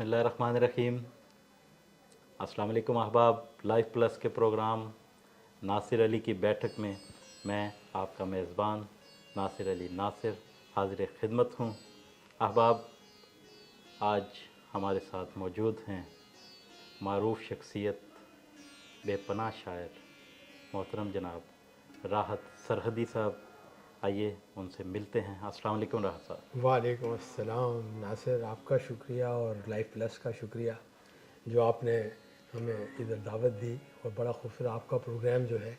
اللہ الرحمن الرحیم۔ السلام علیکم احباب، لائف پلس کے پروگرام ناصر علی کی بیٹھک میں میں آپ کا میزبان ناصر علی ناصر حاضر خدمت ہوں۔ احباب، آج ہمارے ساتھ موجود ہیں معروف شخصیت، بے پناہ شاعر، محترم جناب راحت سرحدی صاحب۔ آئیے ان سے ملتے ہیں۔ السلام علیکم راحت صاحب۔ وعلیکم السلام ناصر، آپ کا شکریہ اور لائف پلس کا شکریہ جو آپ نے ہمیں ادھر دعوت دی، اور بڑا خوبصورت آپ کا پروگرام جو ہے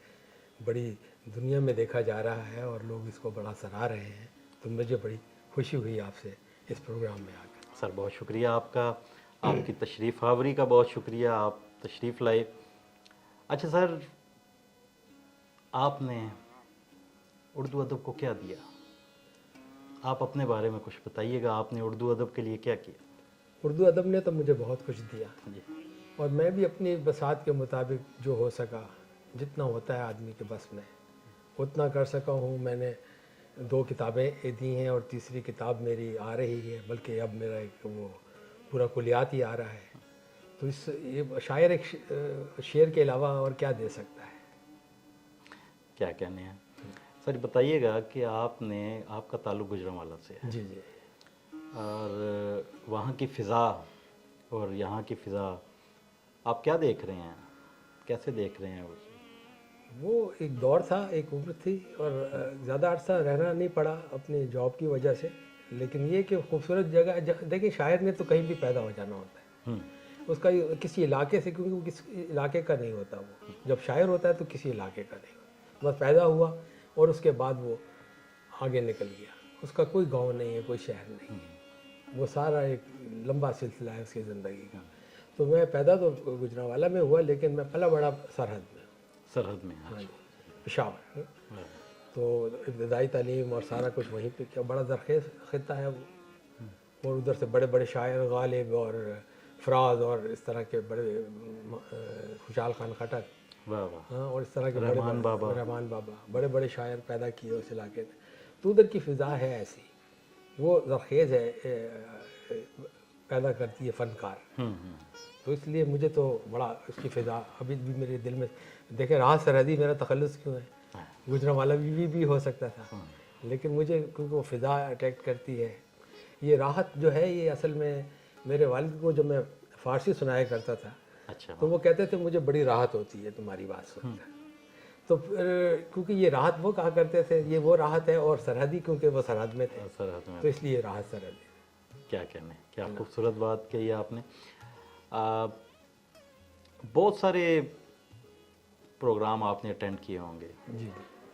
بڑی دنیا میں دیکھا جا رہا ہے اور لوگ اس کو بڑا سراہ رہے ہیں، تو مجھے بڑی خوشی ہوئی آپ سے اس پروگرام میں آ کر۔ سر بہت شکریہ آپ کا، آپ کی تشریف آوری کا بہت شکریہ، آپ تشریف لائے۔ اچھا سر، آپ نے اردو ادب کو کیا دیا؟ آپ اپنے بارے میں کچھ بتائیے گا، آپ نے اردو ادب کے لیے کیا کیا؟ اردو ادب نے تو مجھے بہت کچھ دیا، جی اور میں بھی اپنی بساط کے مطابق جو ہو سکا، جتنا ہوتا ہے آدمی کے بس میں اتنا کر سکا ہوں۔ میں نے 2 کتابیں دی ہیں اور تیسری کتاب میری آ رہی ہے، بلکہ اب میرا ایک وہ پورا کلیات ہی آ رہا ہے۔ تو اس یہ شاعر ایک شعر کے علاوہ اور کیا دے سکتا ہے؟ کیا کہنے ہیں سر، بتائیے گا کہ آپ کا تعلق گوجرانوالہ سے ہے، جی جی۔ اور وہاں کی فضا اور یہاں کی فضا آپ کیا دیکھ رہے ہیں، کیسے دیکھ رہے ہیں؟ وہ ایک دور تھا، ایک عمر تھی، اور زیادہ عرصہ رہنا نہیں پڑا اپنی جاب کی وجہ سے، لیکن یہ کہ خوبصورت جگہ دیکھیں، شاعر نے تو کہیں بھی پیدا ہو جانا ہوتا ہے، اس کا کسی علاقے سے، کیونکہ وہ کسی علاقے کا نہیں ہوتا، وہ جب شاعر ہوتا ہے تو کسی علاقے کا نہیں ہوتا، بس پیدا ہوا اور اس کے بعد وہ آگے نکل گیا، اس کا کوئی گاؤں نہیں ہے، کوئی شہر نہیں ہے، وہ سارا ایک لمبا سلسلہ ہے اس کی زندگی کا۔ تو میں پیدا تو گوجرانوالہ میں ہوا، لیکن میں پلا بڑا سرحد میں، سرحد میں؟ ہاں جی، پشاور۔ تو ابتدائی تعلیم اور سارا کچھ وہیں پہ کیا، بڑا زرخیز خطہ ہے وہ، اور ادھر سے بڑے بڑے شاعر غالب اور فراز اور اس طرح کے بڑے، خوشحال خان خٹک، واہ واہ، ہاں، اور اس طرح کے بڑے رحمان بابا، رحمان بابا، بڑے بڑے شاعر پیدا کیے اس علاقے میں۔ تو ادھر کی فضا ہے ایسی، وہ زرخیز ہے، پیدا کرتی ہے فنکار۔ تو اس لیے مجھے تو بڑا اس کی فضا ابھی بھی میرے دل میں، دیکھیں راحت سرحدی میرا تخلص کیوں ہے، گوجرانوالہ بھی ہو سکتا تھا، لیکن مجھے کیونکہ وہ فضا اٹریکٹ کرتی ہے۔ یہ راحت جو ہے، یہ اصل میں میرے والد کو جب میں فارسی سنایا کرتا تھا، اچھا، تو وہ کہتے تھے مجھے بڑی راحت ہوتی ہے تمہاری بات سن کر۔ تو پھر کیونکہ یہ راحت وہ کہا کرتے تھے، یہ وہ راحت ہے، اور سرحدی کیونکہ وہ سرحد میں تھے، سرحد میں، تو اس لیے راحت سرحدی۔ کیا کہنے، کیا خوبصورت بات کہی آپ نے۔ بہت سارے پروگرام آپ نے اٹینڈ کیے ہوں گے جی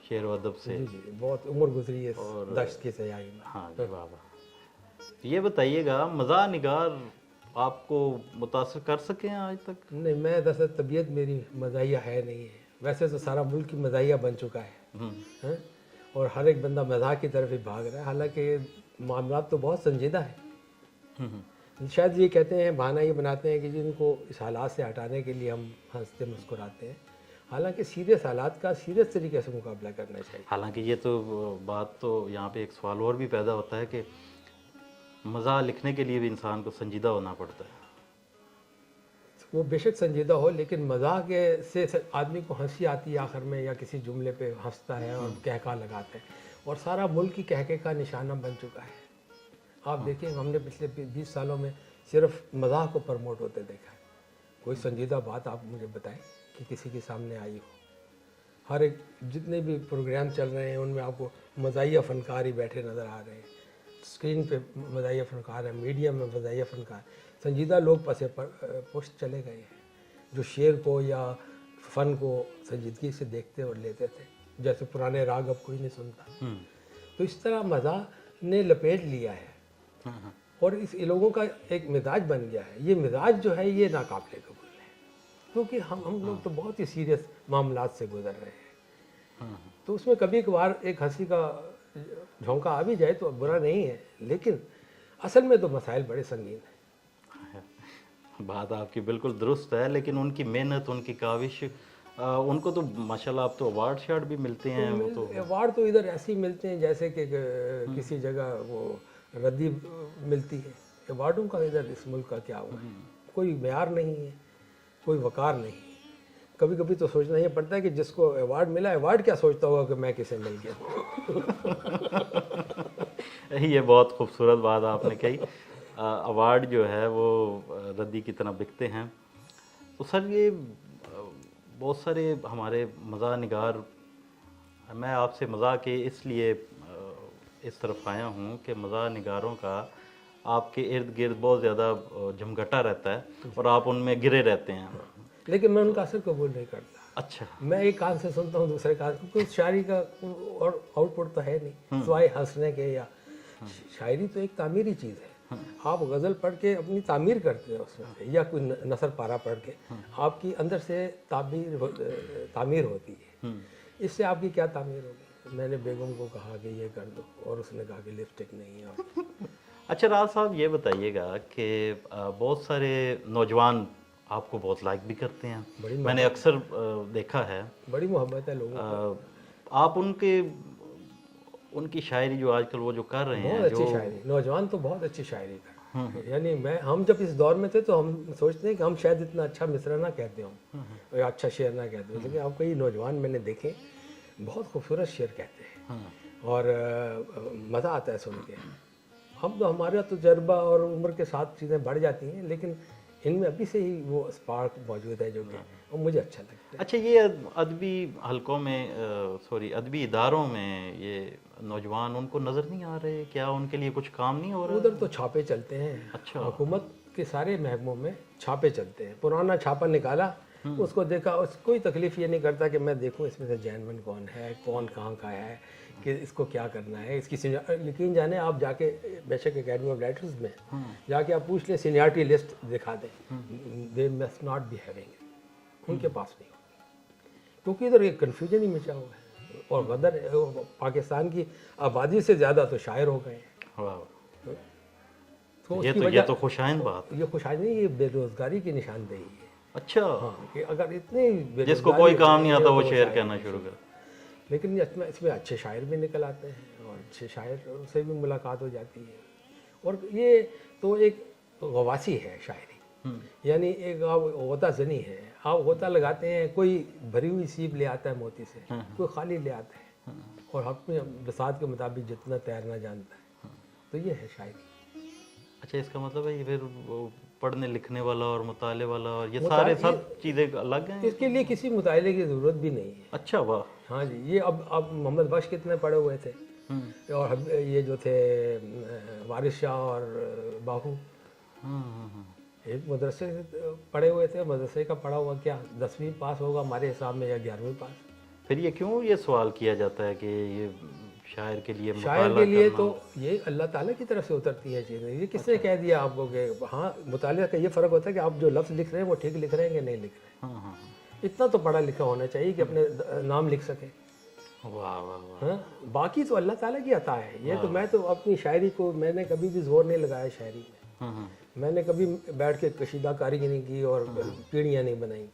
شعر و ادب سے؟ جی جی، بہت عمر گزری ہے دشت کی سیاحی میں۔ ہاں جی، واہ واہ۔ یہ بتائیے گا، مزاح نگار آپ کو متاثر کر سکے ہیں آج تک؟ نہیں، میں دراصل طبیعت میری مزاحیہ ہے نہیں ہے، ویسے تو سارا ملک ہی مزاحیہ بن چکا ہے، ہاں، اور ہر ایک بندہ مزاح کی طرف ہی بھاگ رہا ہے، حالانکہ یہ معاملات تو بہت سنجیدہ ہیں۔ شاید یہ کہتے ہیں، بہانہ یہ بناتے ہیں کہ جن کو اس حالات سے ہٹانے کے لیے ہم ہنستے مسکراتے ہیں، حالانکہ سیریس حالات کا سیریس طریقے سے مقابلہ کرنا چاہیے۔ حالانکہ یہ تو بات تو یہاں پہ ایک سوال اور بھی پیدا ہوتا ہے کہ مزاح لکھنے کے لیے بھی انسان کو سنجیدہ ہونا پڑتا ہے۔ وہ بے شک سنجیدہ ہو، لیکن مزاح کے سے آدمی کو ہنسی آتی ہے آخر میں، یا کسی جملے پہ ہنستا ہے اور کہکا لگاتا ہے، اور سارا ملک کی کہکے کا نشانہ بن چکا ہے۔ آپ دیکھیں، ہم نے پچھلے 20 سالوں میں صرف مزاح کو پروموٹ ہوتے دیکھا ہے۔ کوئی سنجیدہ بات آپ مجھے بتائیں کہ کسی کے سامنے آئی ہو۔ ہر ایک جتنے بھی پروگرام چل رہے ہیں ان میں آپ کو مزاحیہ فنکار ہی بیٹھے نظر آ رہے ہیں، اسکرین پہ مزاحیہ فنکار ہیں، میڈیا میں مزاحیہ فنکار، سنجیدہ لوگ پسے پشت چلے گئے ہیں، جو شعر کو یا فن کو سنجیدگی سے دیکھتے اور لیتے تھے، جیسے پرانے راگ اب کوئی نہیں سنتا۔ تو اس طرح مزاح نے لپیٹ لیا ہے، اور اس لوگوں کا ایک مزاج بن گیا ہے۔ یہ مزاج جو ہے یہ ناقابل قبول ہے، کیونکہ ہم لوگ تو بہت ہی سیریس معاملات سے گزر رہے ہیں، تو اس میں کبھی کبھار ایک ہنسی کا جھونکا آ بھی جائے تو برا نہیں ہے، لیکن اصل میں تو مسائل بڑے سنگین ہیں۔ بات آپ کی بالکل درست ہے، لیکن ان کی محنت، ان کی کاوش، ان کو تو ماشاءاللہ اب تو ایوارڈ شارڈ بھی ملتے ہیں۔ وہ تو ایوارڈ تو ادھر ایسے ہی ملتے ہیں جیسے کہ کسی جگہ وہ ردی ملتی ہے، ایوارڈوں کا ادھر اس ملک کا کیا ہوا ہے؟ کوئی معیار نہیں ہے، کوئی وقار نہیں ہے۔ کبھی کبھی تو سوچنا یہ پڑتا ہے کہ جس کو ایوارڈ ملا، ایوارڈ کیا سوچتا ہوگا کہ میں کسے مل گیا۔ یہ بہت خوبصورت بات آپ نے کہی، ایوارڈ جو ہے وہ ردی کی طرح بکتے ہیں۔ تو سر یہ بہت سارے ہمارے مزاح نگار، میں آپ سے مزاح کے اس لیے اس طرف آیا ہوں کہ مزاح نگاروں کا آپ کے ارد گرد بہت زیادہ جھمگٹا رہتا ہے اور آپ ان میں گرے رہتے ہیں، لیکن میں ان کا اثر قبول نہیں کرتا۔ اچھا، میں ایک کان سے سنتا ہوں دوسرے کان سے، کوئی شاعری کا اور آؤٹ پٹ تو ہے نہیں سوائے ہنسنے کے۔ یا شاعری تو ایک تعمیری چیز ہے، آپ غزل پڑھ کے اپنی تعمیر کرتے ہیں اس میں سے، یا کوئی نثر پارہ پڑھ کے آپ کی اندر سے تعمیر ہوتی ہے۔ اس سے آپ کی کیا تعمیر ہوگی؟ میں نے بیگم کو کہا کہ یہ کر دو اور اس نے کہا کہ لپسٹک نہیں ہے۔ اچھا راز صاحب یہ بتائیے گا کہ بہت سارے نوجوان آپ کو بہت لائک بھی کرتے ہیں، میں نے اکثر دیکھا ہے، بڑی محبت ہے لوگوں کو۔ آپ ان کی شاعری جو آج کل وہ جو کر رہے ہیں، بہت اچھی شاعری، نوجوان تو بہت اچھی شاعری کر رہے ہیں۔ یعنی ہم جب اس دور میں تھے تو ہم سوچتے ہیں کہ ہم شاید اتنا اچھا مصرع نہ کہتے ہوں یا اچھا شعر نہ کہتے ہوں، لیکن آپ کئی نوجوان میں نے دیکھے بہت خوبصورت شعر کہتے ہیں اور مزہ آتا ہے سن کے۔ ہم تو ہمارا تجربہ اور عمر کے ساتھ چیزیں بڑھ جاتی ہیں، لیکن ان میں ابھی سے ہی وہ اسپارک موجود ہے جو کہ وہ مجھے اچھا لگتا ہے۔ اچھا، یہ ادبی حلقوں میں ادبی اداروں میں یہ نوجوان ان کو نظر نہیں آ رہے؟ کیا ان کے لیے کچھ کام نہیں ہو رہا؟ ادھر تو چھاپے چلتے ہیں، اچھا، حکومت کے سارے محکموں میں چھاپے چلتے ہیں۔ پرانا چھاپا نکالا، اس کو دیکھا، اس کوئی تکلیف یہ نہیں کرتا کہ میں دیکھوں اس میں سے جینون کون ہے، کون کہاں کا ہے، کہ اس کو کیا کرنا ہے، اس کی یقین جانے آپ جا کے بے شک اکیڈمی آف رائٹرز میں جا کے آپ پوچھ لیں، سینیارٹی لسٹ دکھا دیں، they must not be having, ان کے پاس نہیں ہوگی، کیونکہ ادھر ایک کنفیوژن ہی مچا ہوا ہے۔ اور غدر پاکستان کی آبادی سے زیادہ تو شاعر ہو گئے ہیں۔ یہ تو خوشائند بات، یہ خوشحالی نہیں، یہ بے روزگاری کی نشاندہی ہے۔ اچھا، کہ اگر اتنے جس کو کوئی کام نہیں آتا وہ شعر کہنا شروع کر، لیکن اس میں اچھے شاعر بھی نکل آتے ہیں اور اچھے شاعر سے بھی ملاقات ہو جاتی ہے۔ اور یہ تو ایک غواصی ہے شاعری، یعنی ایک آپ غوطہ زنی ہے، آپ غوطہ لگاتے ہیں، کوئی بھری ہوئی سیپ لے آتا ہے موتی سے، کوئی خالی لے آتا ہے، اور اپنے بساط کے مطابق جتنا تیرنا جانتا ہے، تو یہ ہے شاعری۔ اچھا، اس کا مطلب ہے یہ پھر وہ پڑھنے لکھنے والا اور مطالعے والا اور یہ سارے سب چیزیں الگ ہیں؟ اس کے لیے کسی مطالعے کی ضرورت بھی نہیں ہے۔ اچھا، واہ، ہاں جی، یہ اب محمد بخش کتنے پڑھے ہوئے تھے، اور یہ جو تھے وارث شاہ اور باہو، ایک مدرسے سے پڑھے ہوئے تھے، مدرسے کا پڑھا ہوا کیا 10ویں پاس ہوگا ہمارے حساب میں، یا 11ویں پاس۔ پھر یہ کیوں یہ سوال کیا جاتا ہے کہ یہ شاعر کے لیے شاعر کے لیے تو یہ اللہ تعالیٰ کی طرف سے اترتی ہے چیزیں۔ یہ کس نے کہہ دیا آپ کو کہ ہاں مطالعہ کا یہ فرق ہوتا ہے کہ آپ جو لفظ لکھ رہے ہیں وہ ٹھیک لکھ رہے ہیں کہ نہیں لکھ رہے ہیں۔ اتنا تو پڑھا لکھا ہونا چاہیے کہ اپنے نام لکھ سکے۔ واہ واہ واہ، ہاں، باقی تو اللہ تعالیٰ کی عطا ہے یہ تو۔ میں تو اپنی شاعری کو میں نے کبھی بھی زور نہیں لگایا شاعری میں، میں نے کبھی بیٹھ کے کشیدہ کاری نہیں کی اور پیڑیاں نہیں بنائی۔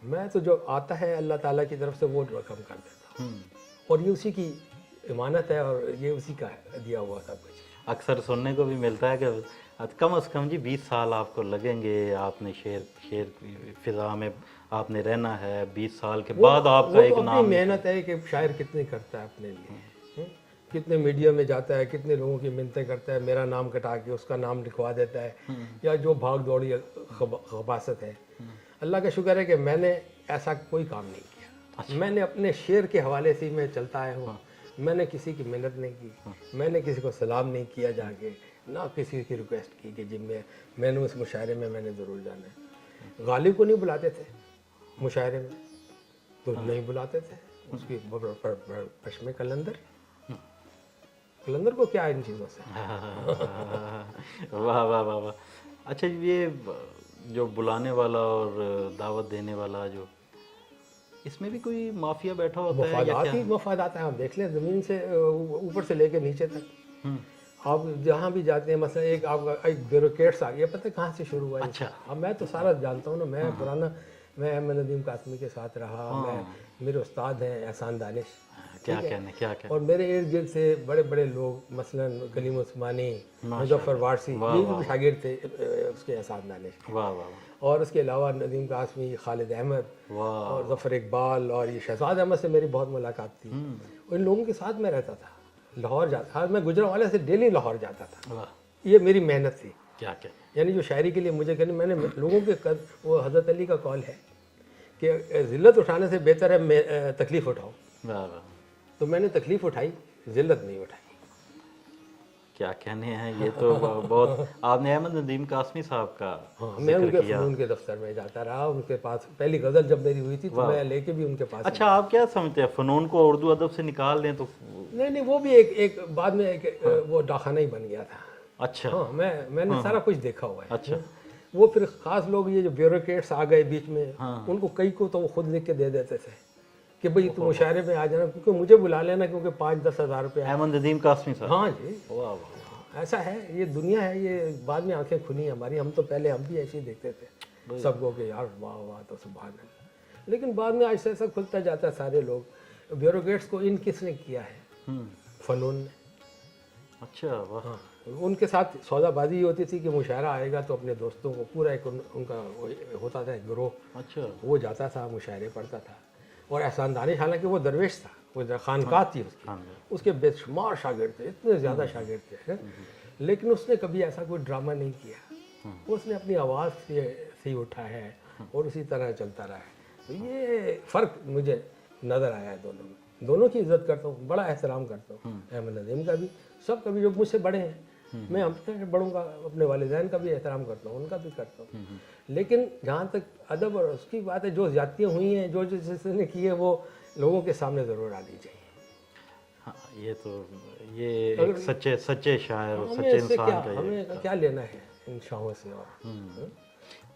میں تو جو آتا ہے اللہ تعالیٰ کی طرف سے وہ رقم کر دیتا ہوں، اور یہ اسی کی امانت ہے اور یہ اسی کا دیا ہوا سب کچھ۔ اکثر سننے کو بھی ملتا ہے کہ کم از کم جی 20 سال آپ کو لگیں گے، آپ نے شعر فضا میں آپ نے رہنا ہے، 20 سال کے بعد آپ کا ایک نام۔ محنت ہے کہ شاعر کتنی کرتا ہے اپنے لیے، کتنے میڈیا میں جاتا ہے، کتنے لوگوں کی منتیں کرتا ہے، میرا نام کٹا کے اس کا نام لکھوا دیتا ہے، یا جو بھاگ دوڑی خباثت ہے۔ اللہ کا شکر ہے کہ میں نے ایسا کوئی کام نہیں کیا۔ میں نے اپنے شعر کے حوالے سے میں چلتا آیا ہوں، میں نے کسی کی محنت نہیں کی، میں نے کسی کو سلام نہیں کیا جا کے، نہ کسی کی ریکویسٹ کی کہ جی میں نے اس مشاعرے میں نے ضرور جانا ہے۔ غالب کو نہیں بلاتے تھے مشاعرے میں تو نہیں بلاتے تھے، اس کی پشم کلندر کو کیا ان چیزوں سے۔ واہ واہ واہ واہ۔ اچھا، یہ جو بلانے والا اور دعوت دینے والا جو، اس میں بھی کوئی مافیا بیٹھا ہوتا ہے؟ مفادات ہی مفادات ہیں، آپ دیکھ لیں زمین سے اوپر سے لے کے نیچے تک، آپ جہاں بھی جاتے ہیں، مثلا ایک آپ کا ایک بیوروکریٹس آ گیا، پتہ کہاں سے شروع ہوا ہے۔ اچھا، اب میں تو سارا جانتا ہوں نا، میں پرانا، میں احمد ندیم قاسمی کے ساتھ رہا، میں میرے استاد ہیں احسان دانش، کیا کہنے کیا اور میرے ارد گرد سے بڑے بڑے لوگ مثلاً کلیم عثمانی، مظفر وارسی، یہ بھی شاگرد تھے اس کے احسان دانش کے، واہ واہ اور اس کے علاوہ ندیم قاسمی، خالد احمد واہ، اور ظفر اقبال، اور یہ شہزاد احمد سے میری بہت ملاقات تھی. ان لوگوں کے ساتھ میں رہتا تھا، لاہور جاتا تھا، میں گجرانوالے سے ڈیلی لاہور جاتا تھا. واہ یہ میری محنت تھی، کیا کہ یعنی جو شاعری کے لیے مجھے کرنی، میں نے لوگوں کے وہ حضرت علی کا قول ہے کہ ذلت اٹھانے سے بہتر ہے میں تکلیف اٹھاؤں. واہ واہ، تو میں نے تکلیف اٹھائی، ذلت نہیں اٹھائی. کیا کہنے ہیں. یہ تو بہت آپ نے احمد ندیم قاسمی صاحب کا میں ان ذکر کے کیا. فنون کے دفتر میں جاتا رہا، ان کے پاس پہلی غزل جب میری ہوئی تھی تو میں لے کے بھی ان کے پاس. اچھا، آپ کیا سمجھتے ہیں فنون کو اردو ادب سے نکال دیں تو؟ نہیں، وہ بھی ایک بعد میں وہ ڈاخانہ ہی بن گیا تھا. اچھا ہاں، میں نے سارا کچھ دیکھا ہوا ہے. اچھا، وہ پھر خاص لوگ یہ جو بیوروکریٹس آ گئے بیچ میں، ان کو کئی کو تو وہ خود لکھ کے دے دیتے تھے کہ بھئی تم مشاعرے میں آ جانا، کیونکہ مجھے بلا لینا، کیونکہ 5-10 ہزار روپے. احمد ندیم قاسمی صاحب. ہاں جی، واہ واہ، ایسا ہے، یہ دنیا ہے. یہ بعد میں آنکھیں کھلی ہماری. ہم تو پہلے ہم بھی ایسے ہی دیکھتے تھے سب کو کہ یار واہ واہ تو سبحان اللہ، لیکن بعد میں ایسا ایسا کھلتا جاتا ہے. سارے لوگ بیوروکریٹس کو ان کس نے کیا ہے؟ فنون نے. اچھا واہ، ہاں، ان کے ساتھ سودا بازی یہ ہوتی تھی کہ مشاعرہ آئے گا تو اپنے دوستوں کو پورا ایک ان کا ہوتا تھا ایک گروہ، اچھا وہ جاتا تھا، مشاعرے پڑھتا تھا. اور احسان دانش حالانکہ وہ درویش تھا، وہ خانقاہ تھی اس کی، اس کے بے شمار شاگرد تھے، اتنے زیادہ شاگرد تھے، لیکن اس نے کبھی ایسا کوئی ڈرامہ نہیں کیا. اس نے اپنی آواز سے ہی اٹھا ہے اور اسی طرح چلتا رہا ہے. تو یہ فرق مجھے نظر آیا ہے دونوں میں. دونوں کی عزت کرتا ہوں، بڑا احترام کرتا ہوں، احمد ندیم کا بھی، سب کا بھی جو مجھ سے بڑے ہیں. میں اپنے بڑوں کا، اپنے والدین کا بھی احترام کرتا ہوں، ان کا بھی کرتا ہوں. لیکن جہاں تک ادب اور اس کی بات ہے، جو زیادتیاں ہوئی ہیں، جو جس نے کی ہے، وہ لوگوں کے سامنے ضرور آنی چاہیے. ہاں، یہ تو یہ ایک سچے شاعر اور سچے انسان کا ہمیں کیا لینا ہے ان شاہوں سے. اور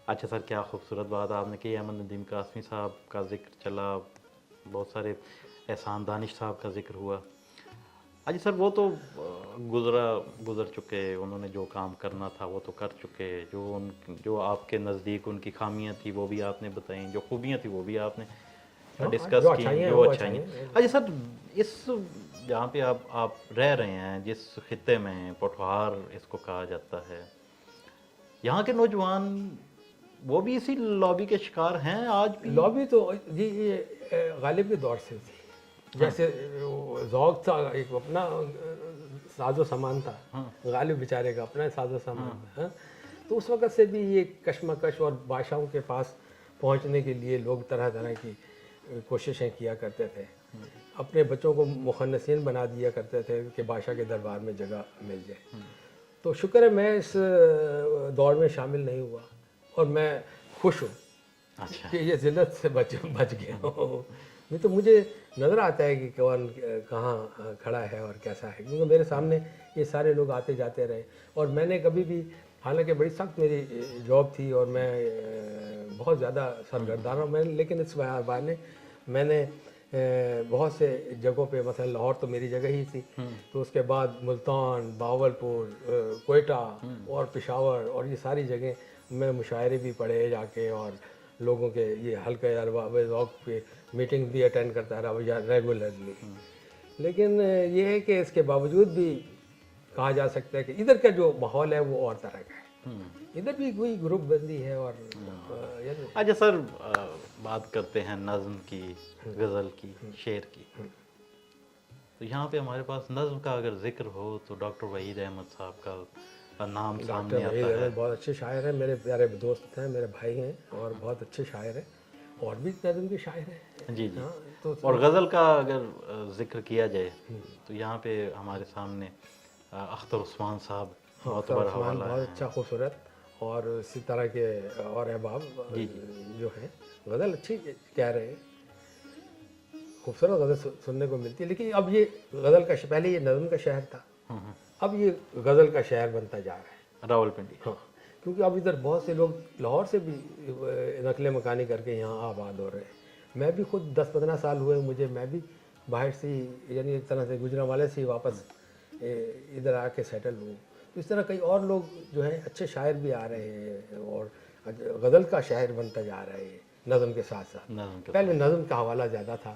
اچھا سر، کیا خوبصورت بات آپ نے کی. احمد ندیم قاسمی صاحب کا ذکر چلا، بہت سارے احسان دانش صاحب کا ذکر ہوا. اچھا سر، وہ تو گزر چکے، انہوں نے جو کام کرنا تھا وہ تو کر چکے. جو آپ کے نزدیک ان کی خامیاں تھیں وہ بھی آپ نے بتائیں، جو خوبیاں تھیں وہ بھی آپ نے ڈسکس کی، جو اچھائیاں. اچھا سر، اس جہاں پہ آپ رہ رہے ہیں، جس خطے میں پوٹھوہار اس کو کہا جاتا ہے، یہاں کے نوجوان وہ بھی اسی لابی کے شکار ہیں آج بھی؟ لابی تو جی یہ غالب کے دور سے تھی. جیسے ذوق تھا، ایک اپنا ساز و سامان تھا، غالب بیچارے کا اپنا ساز و سامان تھا. تو اس وقت سے بھی یہ کشمکش اور بادشاہوں کے پاس پہنچنے کے لیے لوگ طرح طرح کی کوششیں کیا کرتے تھے. اپنے بچوں کو مخنثین بنا دیا کرتے تھے کہ بادشاہ کے دربار میں جگہ مل جائے. تو شکر ہے میں اس دور میں شامل نہیں ہوا، اور میں خوش ہوں کہ یہ ذلت سے بچ گیا ہوں. نہیں تو مجھے نظر آتا ہے کہ کون کہاں کھڑا ہے اور کیسا ہے، کیونکہ میرے سامنے یہ سارے لوگ آتے جاتے رہے. اور میں نے کبھی بھی، حالانکہ بڑی سخت میری جاب تھی اور میں بہت زیادہ سرگردانہ ہوں، لیکن اس بہانے میں نے بہت سے جگہوں پہ، مثلا لاہور تو میری جگہ ہی تھی، تو اس کے بعد ملتان، باولپور، کوئٹہ اور پشاور اور یہ ساری جگہیں میں مشاعرے بھی پڑھے جا کے، اور لوگوں کے یہ حلقۂ ارباب ذوق پہ میٹنگ بھی اٹینڈ کرتا رہا ریگولرلی. لیکن یہ ہے کہ اس کے باوجود بھی کہا جا سکتا ہے کہ ادھر کا جو ماحول ہے وہ اور طرح کا ہے. ادھر بھی کوئی گروپ بندی ہے. اور اچھا سر، بات کرتے ہیں نظم کی، غزل کی، شعر کی. تو یہاں پہ ہمارے پاس نظم کا اگر ذکر ہو تو ڈاکٹر وحید احمد صاحب کا نام سامنے آتا ہے. بہت اچھے شاعر ہیں، میرے پیارے دوست ہیں، میرے بھائی ہیں، اور بہت اچھے شاعر ہیں، اور بھی نظم کے شاعر ہیں. جی جی. اور غزل کا اگر ذکر کیا جائے تو یہاں پہ ہمارے سامنے اختر عثمان صاحب بہت بڑا حوالہ ہے. بہت اچھا، خوبصورت، اور اسی طرح کے اور احباب جو ہیں. غزل اچھی کہہ رہے ہیں، خوبصورت غزل سننے کو ملتی ہے. لیکن اب یہ غزل کا پہلے یہ نظم کا شہر تھا، اب یہ غزل کا شہر بنتا جا رہا ہے راولپنڈی. ہاں، کیونکہ اب ادھر بہت سے لوگ لاہور سے بھی نقل مکانی کر کے یہاں آباد ہو رہے ہیں. میں بھی خود 10-15 سال ہوئے مجھے، میں بھی باہر سے یعنی ایک طرح سے گجرانوالے سے واپس ادھر آ کے سیٹل ہوں. تو اس طرح کئی اور لوگ جو ہیں اچھے شاعر بھی آ رہے ہیں، اور غزل کا شہر بنتا جا رہا ہے نظم کے ساتھ ساتھ. پہلے نظم کا حوالہ زیادہ تھا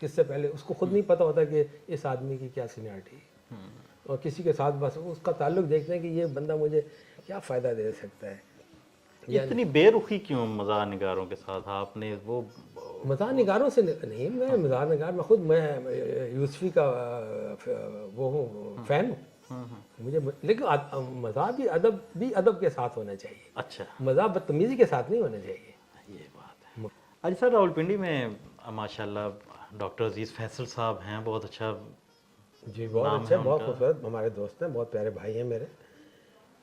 کس سے پہلے اس کو خود نہیں پتہ ہوتا کہ اس آدمی کی کیا سینیارٹی ہے، اور کسی کے ساتھ بس اس کا تعلق دیکھتے ہیں کہ یہ بندہ مجھے کیا فائدہ دے سکتا ہے. اتنی بے رخی کیوں مزاح نگاروں کے ساتھ آپ نے؟ وہ مزاح نگاروں سے نہیں، میں مزاح نگار میں خود میں یوسفی کا وہ ہوں، فین ہوں مجھے، لیکن مزاح بھی ادب کے ساتھ ہونا چاہیے. اچھا، مزاح بدتمیزی کے ساتھ نہیں ہونا چاہیے. یہ بات ہے. اجی سر، راولپنڈی میں ماشاءاللہ ڈاکٹر عزیز فیصل صاحب ہیں، بہت اچھا. جی بہت اچھا، بہت خوبصورت ہمارے دوست ہیں، بہت پیارے بھائی ہیں میرے.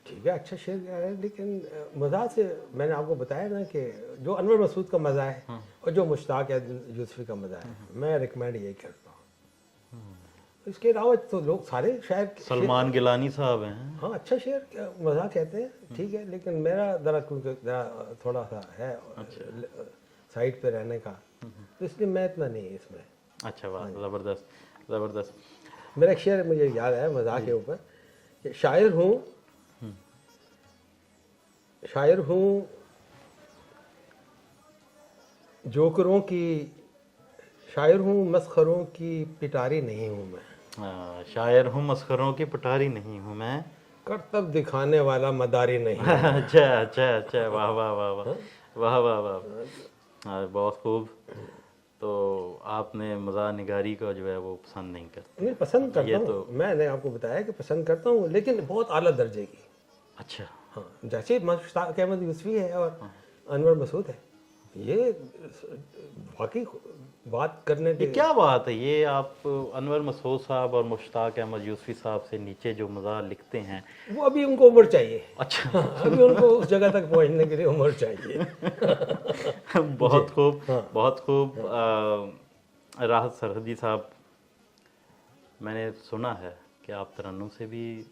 ٹھیک ہے، اچھا شعر گایا ہے، لیکن مزاح سے میں نے آپ کو بتایا نا کہ جو انور مسعود کا مزاح ہے اور جو مشتاق یوسفی کا مزاح ہے، میں ریکمینڈ یہی کرتا ہوں. اس کے علاوہ تو لوگ سارے شاعر سلمان گیلانی صاحب ہیں. ہاں اچھا شعر مزاح کہتے ہیں، ٹھیک ہے، لیکن میرا ذرا تھوڑا سا ہے سائڈ پہ رہنے کا، تو اس لیے میں اتنا نہیں اس میں. اچھا، واہ، زبردست زبردست. میرا ایک شعر مجھے یاد ہے مزاح کے اوپر کہ شاعر ہوں جوکروں کی، شاعر ہوں مسخروں کی پٹاری نہیں ہوں میں. شاعر ہوں مسخروں کی پٹاری نہیں ہوں میں، کرتب دکھانے والا مداری نہیں. اچھا اچھا اچھا، واہ واہ واہ واہ واہ واہ واہ، بہت خوب. تو آپ نے مزاح نگاری کو جو ہے وہ پسند نہیں کرتے؟ نہیں، پسند کرتا ہوں، میں نے آپ کو بتایا کہ پسند کرتا ہوں، لیکن بہت اعلیٰ درجے کی. اچھا، ہاں، جیسے مشتاق احمد یوسفی ہے اور انور مسعود ہے، یہ واقعی بات کرنے کی کیا بات ہے. یہ آپ انور مسعود صاحب اور مشتاق احمد یوسفی صاحب سے نیچے جو مزاح لکھتے ہیں، وہ ابھی ان کو عمر چاہیے. اچھا، ابھی ان کو اس جگہ تک پہنچنے کے لیے عمر چاہیے. بہت خوب بہت خوب. راحت سرحدی صاحب، میں نے سنا ہے کہ آپ ترنم سے بھی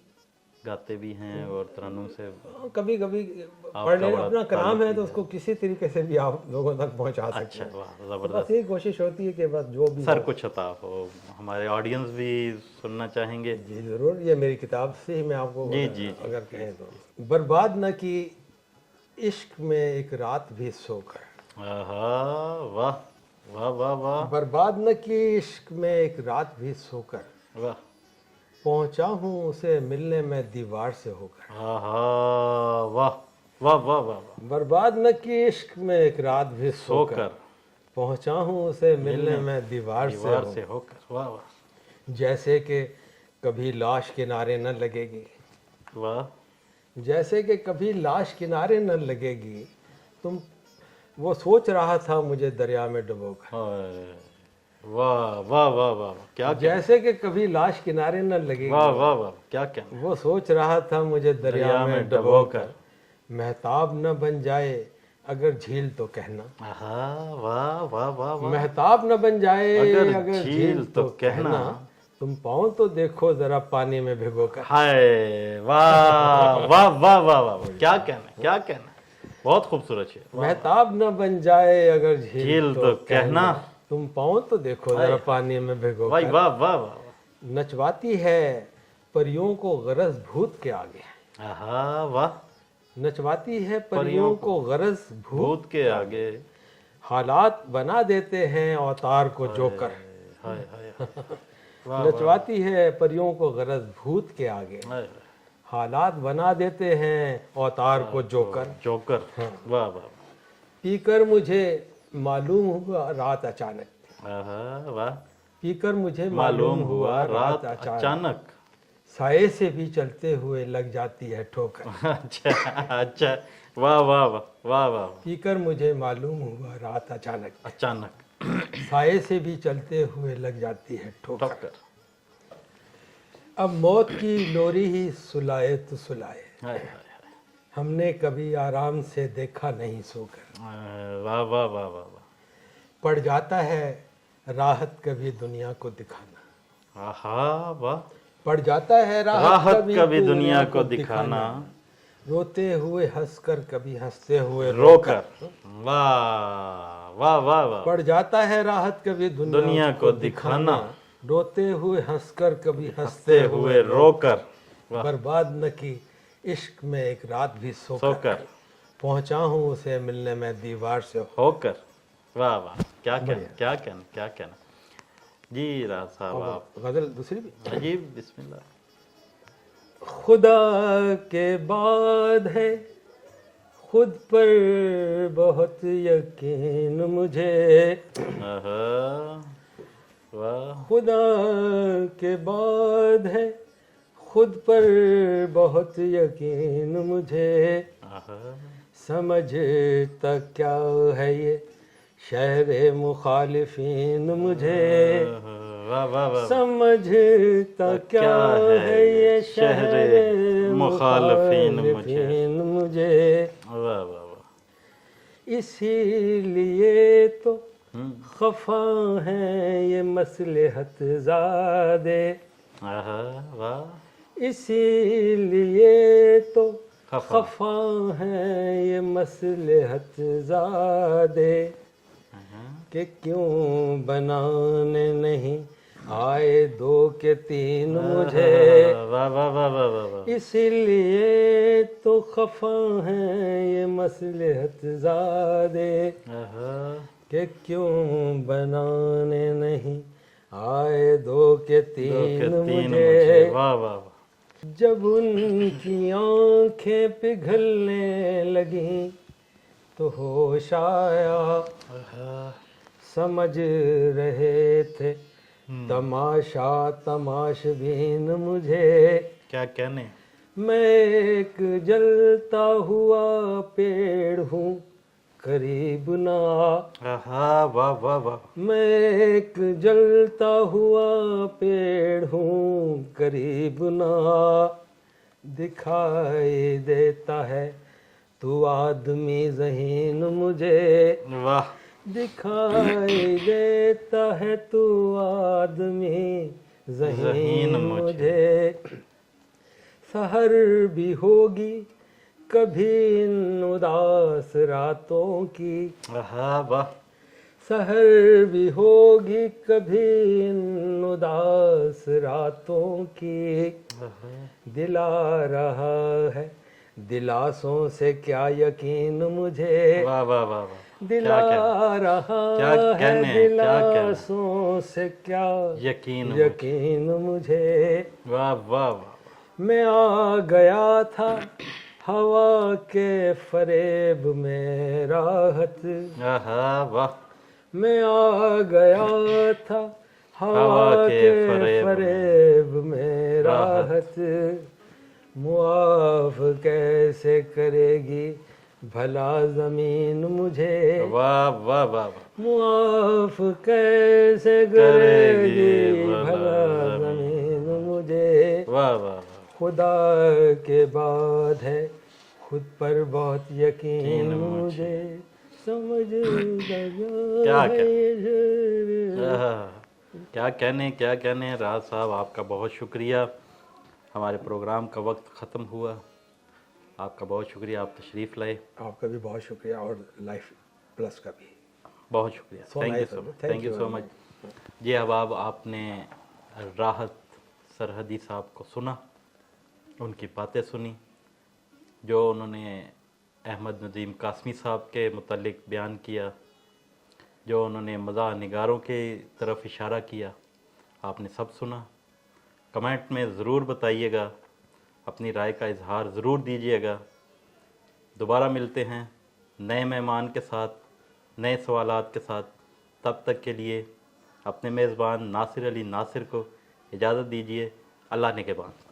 گاتے بھی ہیں اور ترنم سے کبھی کبھی پڑھنے اپنا کلام ہے تو اس کو کسی طریقے سے بھی آپ لوگوں تک پہنچا سکتے ہیں. اچھا، واہ، زبردست. بس یہ کوشش ہوتی ہے کہ بس جو بھی سر کچھ عطا ہو، ہمارے آڈینس بھی سننا چاہیں گے. جی ضرور. یہ میری کتاب سے ہی میں آپ کو جی اگر کہیں تو، برباد نہ کی عشق میں ایک رات بھی سو کر. واہ واہ واہ واہ، برباد نہ کی عشق میں ایک رات بھی سو کر، واہ، پہنچا ہوں اسے ملنے میں دیوار سے ہو کر. واہ واہ واہ واہ واہ، برباد نہ کی عشق میں ایک رات بھی سو کر، پہنچا ہوں اسے ملنے میں دیوار سے ہو کر. واہ واہ، جیسے کہ کبھی لاش کنارے نہ لگے گی. واہ، جیسے کہ کبھی لاش کنارے نہ لگے گی، تم وہ سوچ رہا تھا مجھے دریا میں ڈبو کر. واہ واہ واہ واہ، کیا جیسے کہ کبھی لاش کنارے نہ لگے گی، واہ واہ واہ، کیا کہنا. وہ سوچ رہا تھا مجھے دریا میں ڈبو کر، مہتاب نہ بن جائے اگر جھیل تو کہنا. واہ واہ واہ، مہتاب نہ بن جائے اگر جھیل تو کہنا، تم پاؤں تو دیکھو ذرا پانی میں بھگو کر. ہائے، واہ واہ واہ واہ واہ، کیا کہنا کیا کہنا، بہت خوبصورت ہے. مہتاب نہ بن جائے اگر جھیل تو کہنا، تم پاؤں تو دیکھو ذرا پانی میں بھگو کر. واہ واہ واہ، نچواتی ہے پریوں کو غرض بھوت کے آگے. واہ، نچواتی ہے پریوں کو غرض بھوت کے آگے، حالات بنا دیتے ہیں اوتار کو جو کر. نچواتی ہے پریوں کو غرض بھوت کے آگے، حالات بنا دیتے ہیں اوتار کو جو کر. واہ واہ، پی کر مجھے معلوم ہوا رات اچانک. واہ، پی کر مجھے معلوم ہوا رات اچانک، سائے سے بھی چلتے ہوئے لگ جاتی ہے ٹھوکر. اچھا اچھا، واہ واہ واہ واہ واہ، پی کر مجھے معلوم ہوا رات اچانک، اچانک، سائے سے بھی چلتے ہوئے لگ جاتی ہے ٹھوکر. اب موت کی لوری ہی سلائے تو سلائے، ہم نے کبھی آرام سے دیکھا نہیں سو کر. واہ واہ واہ واہ، پڑ جاتا ہے راحت کبھی دنیا کو دکھانا. واہ، پڑ جاتا ہے راحت کبھی دنیا کو دکھانا، روتے ہوئے ہنس کر کبھی ہنستے ہوئے رو کر. واہ واہ واہ واہ، پڑ جاتا ہے راحت کبھی دنیا کو دکھانا، روتے ہوئے ہنس کر کبھی ہنستے ہوئے رو کر. برباد نہ کی عشق میں ایک رات بھی سو کر، پہنچا ہوں اسے ملنے میں دیوار سے ہو کر. واہ واہ، کیا کہنا کیا کہنا کیا کہنا. جی راز صاحب آپ غزل دوسری بھی. عجیب بسم اللہ. خدا کے بعد ہے خود پر بہت یقین مجھے, واہ خدا کے بعد ہے خود پر بہت یقین مجھے, سمجھتا کیا ہے یہ شہر مخالفین مجھے, واہ واہ واہ سمجھتا کیا ہے یہ شہر مخالفین مجھے, واہ واہ واہ. اسی لیے تو خفا ہیں یہ مصلحت زادے, واہ اسی لیے تو خفا ہیں یہ مصلحت زادے, کہ کیوں بنانے نہیں آئے دو کے تین مجھے, واہ واہ واہ واہ واہ. اسی لیے تو خفا ہیں یہ مصلحت زادے, کہ کیوں بنانے نہیں آئے دو کے تین مجھے, واہ واہ واہ. جب ان کی آنکھیں پگھلنے لگیں تو ہوش آیا, سمجھ رہے تھے تماشا تماشبین مجھے, کیا کہنے. میں ایک جلتا ہوا پیڑ ہوں قریب نہ آ, واہ واہ واہ. میں ایک جلتا ہوا پیڑ ہوں قریب نہ آ, دکھائی دیتا ہے تو آدمی ذہین مجھے, واہ دکھائی دیتا ہے تو آدمی ذہین مجھے, سحر بھی ہوگی کبھی ان اداس راتوں کی, واہ. سحر بھی ہوگی کبھی ان اداس راتوں کی, دل آ رہا ہے دلاسوں سے کیا یقین مجھے, واہ واہ واہ. دل آ رہا ہے دلاسوں سے کیا یقین مجھے, واہ واہ واہ. میں آ گیا تھا ہوا کے فریب میں راحت, واہ. میں آ گیا تھا ہوا کے فریب میں راحت, معاف کیسے کرے گی بھلا زمین مجھے, واہ واہ واہ. معاف کیسے کرے گی بھلا زمین مجھے, واہ واہ. خدا کے بعد ہے خود پر بہت یقین مجھے, سمجھ کیا کہنے راز صاحب. آپ کا بہت شکریہ. ہمارے پروگرام کا وقت ختم ہوا. آپ کا بہت شکریہ, آپ تشریف لائے. آپ کا بھی بہت شکریہ اور لائف پلس کا بھی بہت شکریہ. تھینک یو سو مچ. جی احباب, آپ نے راحت سرحدی صاحب کو سنا, ان کی باتیں سنی جو انہوں نے احمد ندیم قاسمی صاحب کے متعلق بیان کیا, جو انہوں نے مزاح نگاروں کی طرف اشارہ کیا. آپ نے سب سنا. کمنٹ میں ضرور بتائیے گا, اپنی رائے کا اظہار ضرور دیجیے گا. دوبارہ ملتے ہیں نئے مہمان کے ساتھ, نئے سوالات کے ساتھ. تب تک کے لیے اپنے میزبان ناصر علی ناصر کو اجازت دیجیے. اللہ نگہبان.